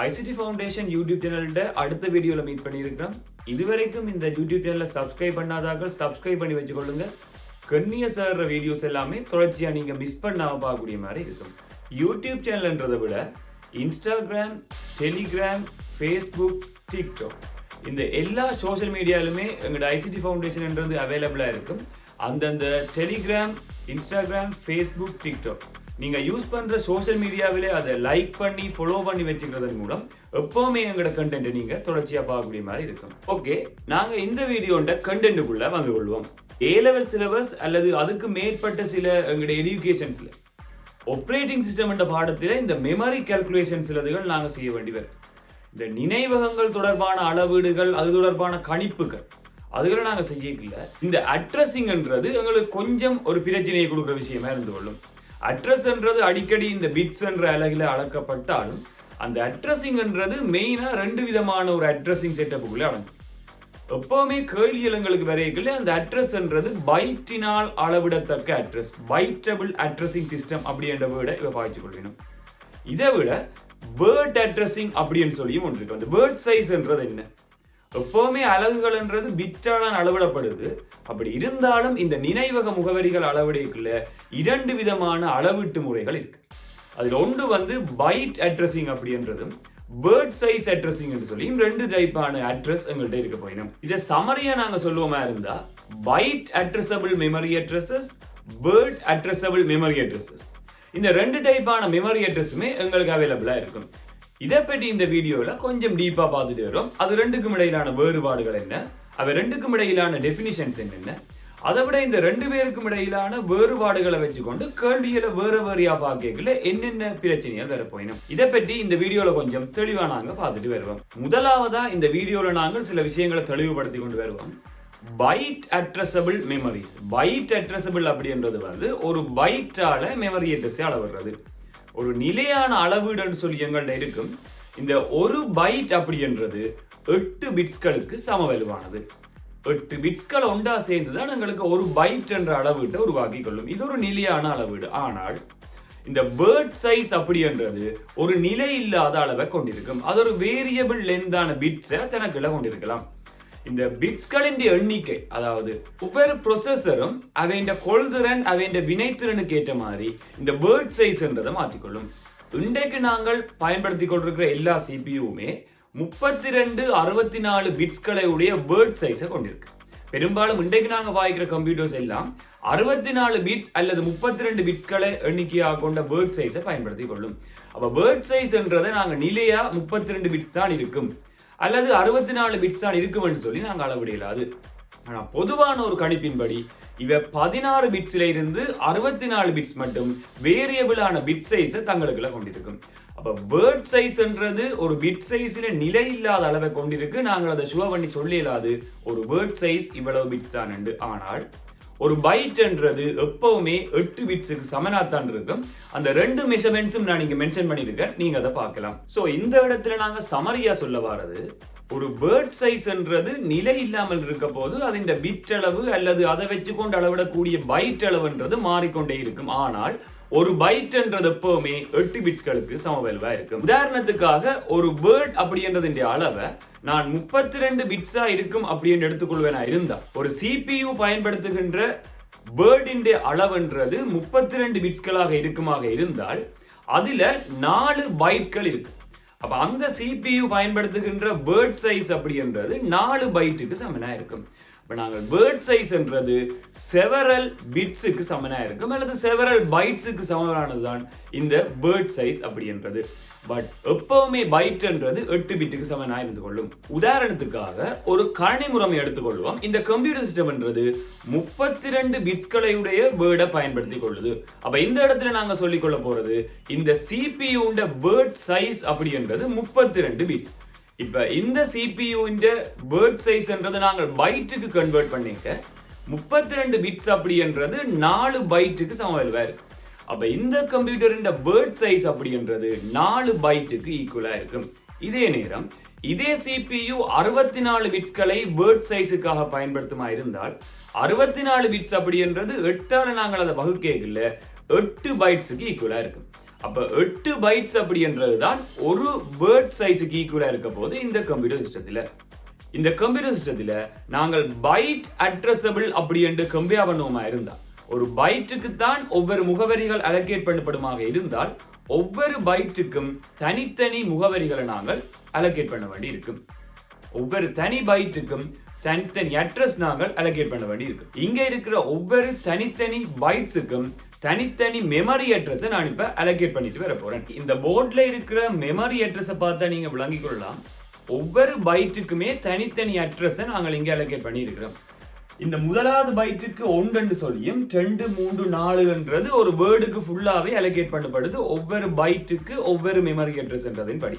ICT Foundation YouTube சேனல்ல அடுத்த வீடியோல மீட் பண்ணியிருக்கிறோம். இதுவரைக்கும் இந்த YouTube சேனலை சப்ஸ்கிரைப் பண்ணாதார்கள் சப்ஸ்கிரைப் பண்ணி வச்சுக்கொள்ளுங்க. கண்ணிய சார் வீடியோஸ் எல்லாமே தொடர்ச்சியா நீங்க மிஸ் பண்ணாம பார்க்கக்கூடிய மாதிரி இருக்கும். YouTube சேனல்ன்றதை விட இன்ஸ்டாகிராம், டெலிகிராம், ஃபேஸ்புக், டிக்டாக் இந்த எல்லா சோஷியல் மீடியாலுமே எங்களோட ICT ஃபவுண்டேஷன்ன்றது அவைலபிளா இருக்கும். அந்தந்த டெலிகிராம், இன்ஸ்டாகிராம், ஃபேஸ்புக், டிக்டாக் நீங்க யூஸ் பண்ற சோஷியல் மீடியாவிலே அதை லைக் பண்ணி ஃபாலோ பண்ணி வச்சுக்கிறதன் மூலம் எப்பவுமே எங்களோட கண்டென்ட் நீங்க தொடர்ச்சியா பார்க்கக்கூடிய மாதிரி இருக்கும். ஓகே, நாங்க இந்த வீடியோட கண்டென்ட்டுக்குள்ள வந்து கொள்வோம். A-level சிலபஸ் அல்லது அதுக்கு மேற்பட்ட சில எங்களுடைய எஜுகேஷன்ஸ்ல ஆப்பரேட்டிங் சிஸ்டம் என்ற பாடத்தில் இந்த மெமரி கால்குலேஷன் சிலதுகள் நாங்க செய்ய வேண்டி வரும். இந்த நினைவகங்கள் தொடர்பான அளவீடுகள், அது தொடர்பான கணிப்புகள் அதுகளை நாங்க செய்யல. இந்த அட்ரஸிங்ன்றது எங்களுக்கு கொஞ்சம் ஒரு பிரச்சனையை கொடுக்குற விஷயமா இருந்து கொள்ளும். அட்ரஸ்ன்றது அடிக்கடி இந்த பிட்ஸ் என்ற அலகில அளக்கப்பட்டாலும் அந்த அட்ரஸிங்ன்றது மெயினா ரெண்டு விதமான ஒரு அட்ரஸிங் செட்டப்புக்குள்ளே அடங்கும். எப்பவுமே கேள்விகள் எங்களுக்கு வரையில அந்த அட்ரஸ்ன்றது பைட்டினால் அளவிடத்தக்க அட்ரஸ், பைட்டபிள் அட்ரஸிங் சிஸ்டம் அப்படின்ற வேர்டை இவ பாய்ச்சி கொள்ளணும். இதை விட வேர்ட் அட்ரஸிங் அப்படின்னு சொல்லியும் ஒன்று இருக்கு. அந்த வேர்ட் சைஸ்ன்றது என்ன? எப்பவுமே அலகுகள்ன்றது பிட்டால் அளவிடப்படுது. அப்படி இருந்தாலும் இந்த நினைவக முகவரிகள் அளவிடைக்குள்ள இரண்டு விதமான அளவீட்டு முறைகள் இருக்கு. அதுல ஒன்று வந்து பைட் அட்ரஸிங் அப்படின்றதும் வேர்ட் சைஸ் அட்ரஸிங் என்று சொல்லியும் ரெண்டு டைப்பான அட்ரஸ் எங்கள்கிட்ட இருக்க போயிடும். இதை சமரியா நாங்க சொல்லுவோமா இருந்தா byte addressable memory addresses, word addressable memory addresses, இந்த ரெண்டு டைப்பான மெமரி அட்ரஸுமே எங்களுக்கு அவைலபிளா இருக்கும். இதை பற்றி இந்த வீடியோல கொஞ்சம் டீப்பா பார்த்துட்டு வரும். அது ரெண்டுக்கும் இடையிலான வேறுபாடுகள் என்ன, அவை ரெண்டுக்கும் இடையிலான டெபினிஷன்ஸ் என்னென்ன, அதை விட இந்த ரெண்டு பேருக்கும் இடையிலான வேறுபாடுகளை வச்சுக்கொண்டு கேள்விகளை வேற வேறையா பார்க்கல என்னென்ன பிரச்சனைகள் வர போயிடும். இதை பற்றி இந்த வீடியோல கொஞ்சம் தெளிவா நாங்க பார்த்துட்டு வருவோம். முதலாவதா இந்த வீடியோல நாங்கள் சில விஷயங்களை தெளிவுபடுத்தி கொண்டு வருவோம். Byte addressable memory. Byte addressable அப்படின்றது வந்து ஒரு பைட்டால மெமரி அட்ரஸ் அளவிடுறது. ஒரு நிலையான அளவீடுன்னு சொல்லி எங்கள்கிட்ட இருக்கும். இந்த ஒரு பைட் அப்படின்றது 8 பிட்ஸ்களுக்கு சமவலுவானது. 8 பிட்ஸ்கள் ஒன்றா சேர்ந்துதான் எங்களுக்கு ஒரு பைட் என்ற அளவீட்டை உருவாக்கி கொள்ளும். இது ஒரு நிலையான அளவீடு. ஆனால் இந்த வேர்ட் சைஸ் அப்படின்றது ஒரு நிலை இல்லாத அளவை கொண்டிருக்கும். அது ஒரு வேரியபிள் லென்த்தான பிட்ஸை தனக்குள்ள கொண்டிருக்கலாம். இந்த பிட்ஸ்களின் எண்ணிக்கை, அதாவது ஒவ்வொரு ப்ரொசஸரும் அவைண்ட கொள்திறன், அவைண்ட வினைத்திறனுக்கு ஏற்ற மாதிரி இந்த வேர்ட் சைஸ்ன்றதை மாற்றிக்கொள்ளும். இன்றைக்கு நாங்கள் பயன்படுத்தி கொண்டிருக்கிற எல்லா சிபியுமே 32, 64 பிட்ஸ்களை உடைய வேர்ட் சைஸை கொண்டிருக்கு. பெரும்பாலும் இன்றைக்கு நாங்கள் வாய்க்கிற கம்ப்யூட்டர்ஸ் எல்லாம் 64 பிட்ஸ் அல்லது 32 பிட்ஸ்களை எண்ணிக்கையாக கொண்ட வேர்ட் சைஸை பயன்படுத்தி கொள்ளும். அப்ப வேர்ட் சைஸ்ன்றதை நாங்கள் நிலையா 32 பிட்ஸ் தான் இருக்கும் அல்லது 64 பிட்ஸ் தான் இருக்கும்னு சொல்லி நாங்கள் அளவிடலாது. ஆனா பொதுவான ஒரு கணிப்பின்படி இவ 16 பிட்ஸ்ல இருந்து 64 பிட்ஸ் மட்டும் வேரியபிளான பிட் சைஸை தங்களுக்குள்ள கொண்டிருக்கும். அப்ப வேர்ட் சைஸ்ன்றது ஒரு பிட் சைஸ்ல நிலை இல்லாத அளவை கொண்டிருக்கு. நாங்கள் அதை ஷுவர் பண்ணி சொல்லலாது ஒரு வேர்ட் சைஸ் இவ்வளவு பிட்ஸ் தான். ஆனால் ஒரு பைட்ன்றது எப்பவுமே 8 பிட்ஸுக்கு சமனாத்தான் இருக்கும். அந்த ரெண்டு மெஷர்மெண்ட்ஸும் நான் இங்க மென்ஷன் பண்ணிருக்கேன், நீங்க அதை பார்க்கலாம். சோ இந்த இடத்துல நாங்க சமரியா சொல்ல வாரது, ஒரு வேர்ட் சைஸ்ன்றது நிலை இல்லாமல் இருக்க போது அதன் பிட் அளவு அல்லது அதை வச்சுக்கொண்டு அளவிடக்கூடிய பைட் அளவுன்றது மாறிக்கொண்டே இருக்கும். ஆனால் ஒரு பைட்ன்றது எப்பவுமே 8 பிட்ஸ்களுக்கு சமவலுவா இருக்கும். உதாரணத்துக்காக ஒரு வேர்ட் அப்படின்றதின் அளவை நான் 32 பிட்ஸா இருக்கும் அப்படின்னு எடுத்துக்கொள்வேனா இருந்தா, ஒரு CPU பயன்படுத்துகின்ற வேர்டின் அளவுன்றது 32 பிட்ஸ்களாக இருக்குமாக இருந்தால் அதுல 4 பைட்கள் இருக்கு. அப்ப அந்த CPU பயன்படுத்துகின்ற வேர்ட் சைஸ் அப்படின்றது 4 பைட்டுக்கு சமனா இருக்கும். இப்ப நாங்கள் வேர்ட் சைஸ்ன்றது செவரல் பிட்ஸுக்கு சமனா இருக்கும் அல்லது செவரல் பைட்ஸுக்கு சமமானதுதான் இந்த வேர்ட் சைஸ் அப்படின்றது. பட் எப்பவுமே பைட்ன்றது 8 பிட்டுக்கு சமனா இருந்து கொள்ளும். உதாரணத்துக்காக ஒரு கணினி முறைமை எடுத்துக்கொள்வோம். இந்த கம்ப்யூட்டர் சிஸ்டம்ன்றது 32 பிட்ஸ்களையுடைய வேர்டை பயன்படுத்தி கொள்ளுது. அப்ப இந்த இடத்துல நாங்க சொல்லிக் கொள்ள போறது இந்த CPU வேர்ட் சைஸ் அப்படின்றது 32 பிட்ஸ். இப்ப இந்த CPU வேர்ட் சைஸ்ன்றதை நாங்கள் பைட்டுக்கு கன்வெர்ட் பண்ணிக்க 32 பிட்ஸ் அப்படின்றது 4 பைட்டுக்கு சமவலுவா இருக்கு. அப்ப இந்த கம்ப்யூட்டரின் வேர்ட் சைஸ் அப்படின்றது 4 பைட்டுக்கு ஈக்குவலா இருக்கும். இதே நேரம் இதே CPU 64 பிட்ஸ்களை வேர்ட் சைஸுக்காக பயன்படுத்துமா இருந்தால் 64 பிட்ஸ் அப்படின்றது 8ஆல நாங்கள் அதை வகுக்கல 8 பைட்ஸுக்கு ஈக்குவலா இருக்கும். அப்ப 8 பைட்ஸ் அப்படின்றதுதான் ஒரு வேர்ட் சைஸுக்கு ஈக்குவலா இருக்க போது இந்த கம்ப்யூட்டர் சிஸ்டத்துல. இந்த கம்ப்யூட்டர் சிஸ்டத்துல நாங்கள் பைட் அட்ரஸபிள் அப்படி என்று கம்பேர் பண்ணுவோமா இருந்தா, ஒரு பைட்டுக்கு தான் ஒவ்வொரு முகவரிகள் அலோகேட் பண்ணப்படுமாக இருந்தால் ஒவ்வொரு பைட்டுக்கும் தனித்தனி முகவரிகளை நாங்கள் அலோகேட் பண்ண வேண்டி இருக்கும். ஒவ்வொரு தனி பைட்டுக்கும் தனித்தனி அட்ரஸ் நாங்கள் அலோகேட் பண்ண வேண்டி இருக்கு. இங்க இருக்கிற ஒவ்வொரு தனித்தனி பைட்ஸுக்கும் தனித்தனி மெமரி அட்ரஸை நான் இப்ப அலோகேட் பண்ணிட்டு வர போறேன். இந்த போர்ட்ல இருக்கிற மெமரி அட்ரஸை பார்த்தா நீங்க விளங்கிக் கொள்ளலாம். ஒவ்வொரு பைட்டுக்குமே தனித்தனி அட்ரஸை நாங்கள் இங்க அலோகேட் பண்ணி இருக்கிறோம். இந்த முதலாவது பைட்டுக்கு 1 சொல்லியும் 2, 3, 4ன்றது ஒரு வேர்டுக்கு ஃபுல்லாவே அலோகேட் பண்ணப்படுது ஒவ்வொரு பைட்டுக்கு ஒவ்வொரு மெமரி அட்ரஸ்ன்றதின் படி.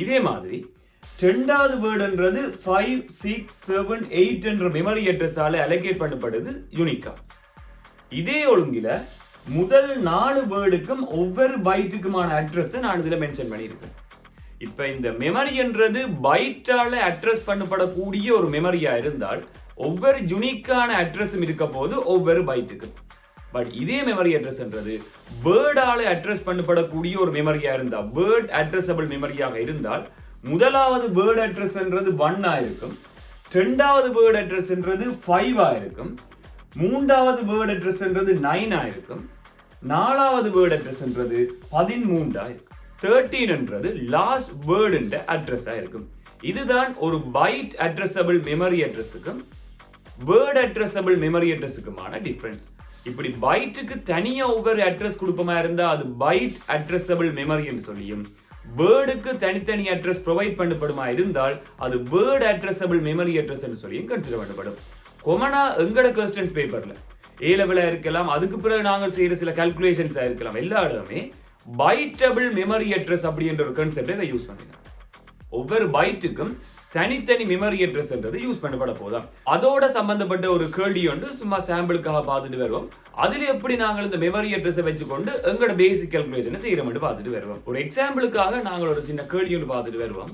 இதே மாதிரி இரண்டாவது வேர்டுன்றது 5, 6, 7, 8 என்ற மெமரி அட்ரஸால அலோகேட் பண்ணப்படுது யூனிக்கா. இதே ஒழுங்கில முதல் 4 வேர்டுக்கும் ஒவ்வொரு பைட்டுக்குமான அட்ரஸ் நான் இதுல மென்ஷன் பண்ணியிருக்கேன். இப்ப இந்த மெமரி என்றது பைட்டால அட்ரஸ் பண்ணப்படக்கூடிய ஒரு மெமரியா இருந்தால் ஒவ்வொரு யூனிக்கான அட்ரஸும் இருக்க போது ஒவ்வொரு பைட்டுக்கு. பட் இதே மெமரி அட்ரஸ் என்றது வேர்டால அட்ரஸ் பண்ணப்படக்கூடிய ஒரு மெமரியா இருந்தா, வேர்ட் அட்ரஸபிள் மெமரியாக இருந்தால் முதலாவது வேர்ட் அட்ரஸ் என்றது 1 ஆயிருக்கும், இரண்டாவது வேர்ட் அட்ரஸ் என்றது 5 ஆயிருக்கும், மூன்றாவது வேர்ட் அட்ரஸ் என்றது 9 ஆயிருக்கும், நாலாவது வேர்ட் அட்ரஸ் என்றது 13 ஆயிருக்கும், 13 என்றது லாஸ்ட் வேர்ட் அட்ரஸ் ஆயிருக்கும். இதுதான் ஒரு பைட் அட்ரஸபிள் மெமரி அட்ரஸுக்கும் வேர்ட் அட்ரஸபிள் மெமரி அட்ரஸுக்குமான டிஃபரன்ஸ். இப்படி பைட்டுக்கு தனியா ஒவ்வொரு அட்ரஸ் கொடுப்பமா இருந்தா அது பைட் அட்ரஸபிள் மெமரி என்று சொல்லியும், வேர்டுக்கு தனித்தனி அட்ரஸ் ப்ரொவைட் பண்ணப்படுமா இருந்தால் அது வேர்ட் அட்ரஸபிள் மெமரி அட்ரஸ் என்று சொல்லியும் கன்சிடர் பண்ணப்படும். கொமனா எங்கட கொஸ்டின்ஸ் பேப்பர்ல ஏ லெவலா இருக்கலாம், அதுக்கு பிறகு நாங்கள் செய்யற சில கால்குலேஷன்ஸா இருக்கலாம், எல்லா இடமே பைட்டபிள் மெமரி அட்ரஸ் அப்படின்ற ஒரு கான்செப்டை யூஸ் பண்ணிக்கலாம். ஒவ்வொரு பைட்டுக்கும் தனித்தனி மெமரி அட்ரஸ் என்றது யூஸ் பண்ணப்பட போதும். அதோட சம்பந்தப்பட்ட ஒரு கேள்வி ஒன்று சும்மா சாம்பிளுக்காக பார்த்துட்டு வருவோம். அதுல எப்படி நாங்கள் இந்த மெமரி அட்ரஸை வச்சுக்கொண்டு எங்களோட பேசிக் கால்குலேஷனை செய்யறோம்னு பார்த்துட்டு வருவோம். ஒரு எக்ஸாம்பிளுக்காக நாங்கள் ஒரு சின்ன கேள்வி ஒன்று பார்த்துட்டு வருவோம்.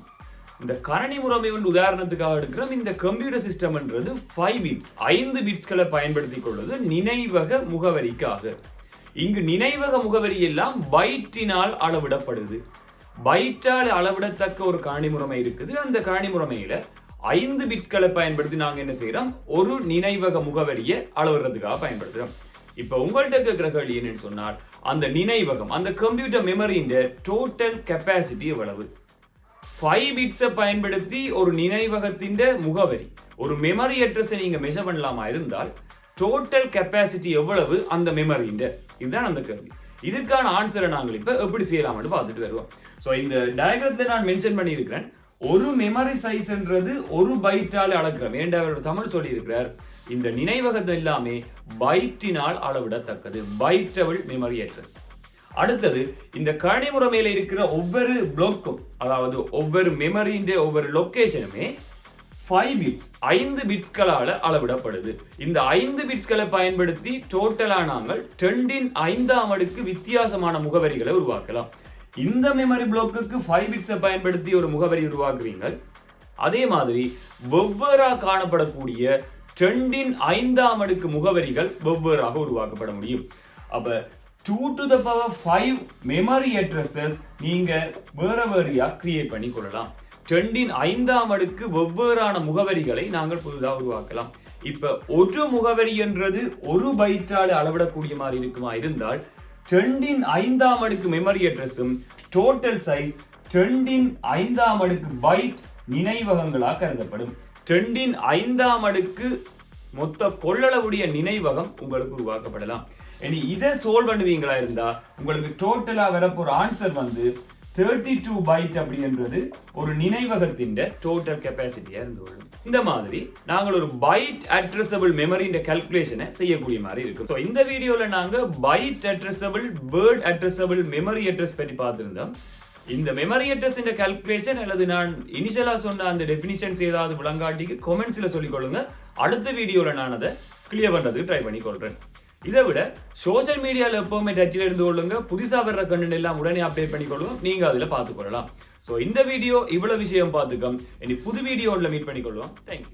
இந்த கணனி முறைமை ஒன்று உதாரணத்துக்காக எடுக்கிறோம். இந்த கம்ப்யூட்டர் சிஸ்டம்ன்றது 5 பிட்ஸ் 5 பிட்ஸ்களை பயன்படுத்திக் கொள்வது நினைவக முகவரிக்காக. இங்கு நினைவக முகவரி எல்லாம் பைட்டினால் அளவிடப்படுது. பைட்டால் அளவிடத்தக்க ஒரு கணனி முறைமை இருக்குது. அந்த கணனி முறைமையில 5 பிட்ஸ்களை பயன்படுத்தி நாங்க என்ன செய்யறோம், ஒரு நினைவக முகவரியை அளவிடுறதுக்காக பயன்படுத்துறோம். இப்ப உங்கள்கிட்ட கேட்கிற கேள்வி என்னன்னு சொன்னால், அந்த நினைவகம், அந்த கம்ப்யூட்டர் மெமரியின் டோட்டல் கெப்பாசிட்டி எவ்வளவு? 5 பிட்ஸை பயன்படுத்தி ஒரு நினைவகத்தின் முகவரி, ஒரு மெமரி அட்ரஸை நீங்க மெஷர் பண்ணலாமா இருந்தால் டோட்டல் கெப்பாசிட்டி எவ்வளவு அந்த மெமரியின்? இதுதான் அந்த கேள்வி. இதுக்கான ஆன்சரை நாங்கள் இப்ப எப்படி செய்யலாம்னு பார்த்துட்டு வருவோம். சோ இந்த டயக்ராம்ல நான் மென்ஷன் பண்ணி இருக்கிறேன், ஒரு மெமரி சைஸ்ன்றது ஒரு பைட்டால் அளக்கிறோம். ஏண்டவர் தமிழ் சொல்லி இருக்கிறார், இந்த நினைவகத்தை எல்லாமே பைட்டினால் அளவிடத்தக்கது, பைட்டபிள் மெமரி அட்ரஸ். அடுத்தது இந்த கணனி முறைமையில இருக்கிற ஒவ்வொரு பிளாக்கும், அதாவது ஒவ்வொரு மெமரியின் ஒவ்வொரு லொகேஷனுமே 5 பிட்ஸ் 5 பிட்ஸ்களால அளவிடப்படுது. இந்த 5 பிட்ஸ்களை பயன்படுத்தி டோட்டலா நாங்கள் 10 5ஆம் அடுக்கு வித்தியாசமான முகவரிகளை உருவாக்கலாம். இந்த மெமரி பிளாக்குக்கு 5 பிட்ஸை பயன்படுத்தி ஒரு முகவரி உருவாக்குவீங்க. அதே மாதிரி வெவ்வேறாக காணப்படக்கூடிய 10 5ஆம் அடுக்கு முகவரிகள் வெவ்வேறாக உருவாக்கப்பட முடியும். அப்ப 2 to the power 5 memory addresses நீங்க வேறையா கிரியேட் பண்ணி கொள்ளலாம். 10 5ஆம் அடுக்கு வெவ்வேறான முகவரிகளை நாங்கள் புதிதாக உருவாக்கலாம். இப்ப ஒரு முகவரி என்றது ஒரு பைட்டால் அளவிடக்கூடிய மாதிரி இருக்குமா இருந்தால் 10 5ஆம் அடுக்கு மெமரி அட்ரஸும் டோட்டல் சைஸ் 10 5ஆம் அடுக்கு பைட் நினைவகங்களாக கருதப்படும். 10 5ஆம் அடுக்கு மொத்த கொள்ளளவுடைய நினைவகம் உங்களுக்கு உருவாக்கப்படலாம். இனி இதை சால்வ் பண்ணுவீங்களா இருந்தா உங்களுக்கு டோட்டலா வரப்போற ஆன்சர் 32 பைட் அப்படின்றது ஒரு நினைவகத்தின் டோட்டல் கெப்பாசிட்டியா இருந்து கொள்ளும். இந்த மாதிரி நாங்கள் ஒரு பைட் அட்ரஸபிள் மெமரியின் கால்குலேஷனை செய்யக்கூடிய மாதிரி இருக்கும். ஸோ இந்த வீடியோல நாங்க byte addressable, word addressable memory address பற்றி பார்த்திருந்தோம். இந்த மெமரி அட்ரஸ் கால்குலேஷன் அல்லது நான் இனிஷியலா சொன்ன அந்த டெஃபினிஷன்ஸ் ஏதாவது விளங்காட்டிக்கு கமெண்ட்ஸ்ல சொல்லிக் கொள்ளுங்க. அடுத்த வீடியோல நான் அதை கிளியர் பண்றதுக்கு ட்ரை பண்ணி கொள்றேன். இதை விட சோசியல் மீடியால எப்பவுமே டச்சில் இருந்து கொள்ளுங்க. புதுசா வர்ற கண்டென்ட் எல்லாம் உடனே அப்டேட் பண்ணி கொள்ளுங்க. நீங்க அதுல பார்த்து கொள்ளலாம். சோ இந்த வீடியோ இவ்வளவு விஷயம் பார்த்துக்கோம். இனி புது வீடியோல மீட் பண்ணி கொள்வோம். தேங்க்யூ.